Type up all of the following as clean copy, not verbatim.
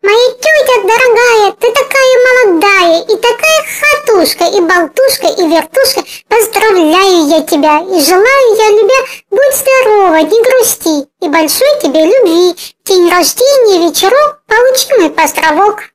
Моя тетя дорогая, ты такая молодая, и такая хатушка, и болтушка, и вертушка. Поздравляю я тебя, и желаю я любя, будь здорова, не грусти, и большой тебе любви. В день рождения вечерок получи мой поздравок.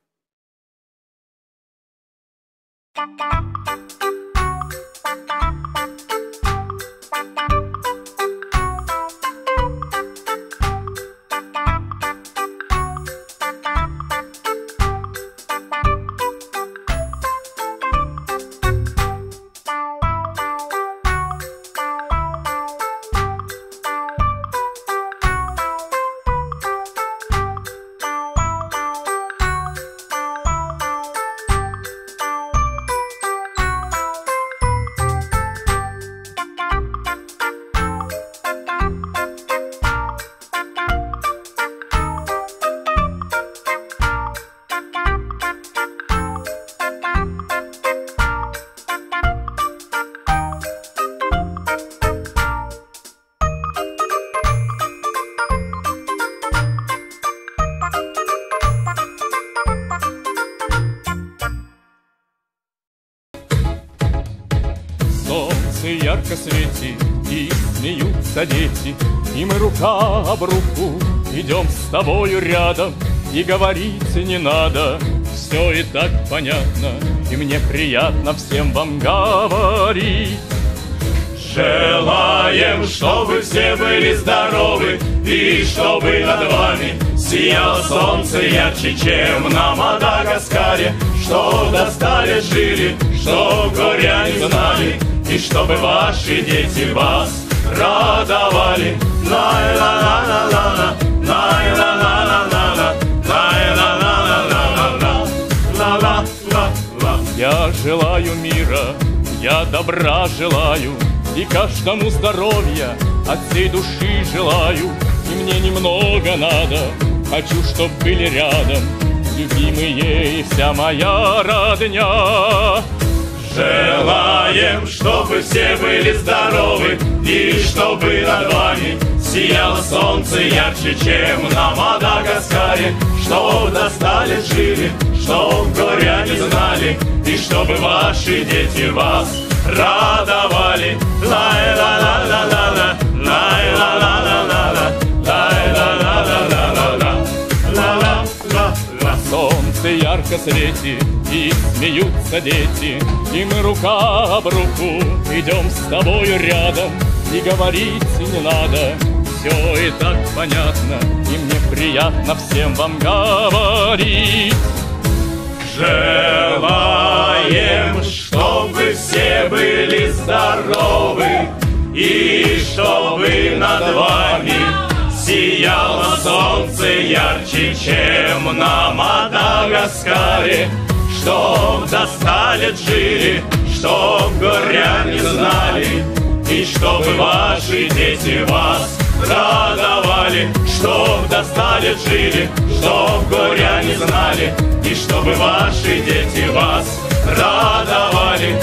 Солнце ярко светит, и смеются дети, и мы рука об руку идем с тобою рядом, и говорить не надо, все и так понятно, и мне приятно всем вам говорить. Желаем, чтобы все были здоровы, и чтобы над вами сияло солнце ярче, чем на Мадагаскаре, что достали жили, что горя не знали, и чтобы ваши дети вас радовали. Я желаю мира, я добра желаю, и каждому здоровья от всей души желаю. И мне немного надо, хочу, чтоб были рядом любимые и вся моя родня. Желаем, чтобы все были здоровы, и чтобы над вами сияло солнце ярче, чем на Мадагаскаре, чтоб достали жили, чтоб горя не знали, и чтобы ваши дети вас радовали. Солнце ярко светит, и смеются дети, и мы рука об руку идем с тобою рядом, и говорить не надо, все и так понятно, и мне приятно всем вам говорить. Желаем, чтобы все были здоровы, и чтобы над вами сияло солнце ярче, чем на Мадагаскаре, чтоб достали жили, чтоб горя не знали, и чтобы ваши дети вас радовали, чтоб достали жили, чтоб горя не знали, и чтобы ваши дети вас радовали.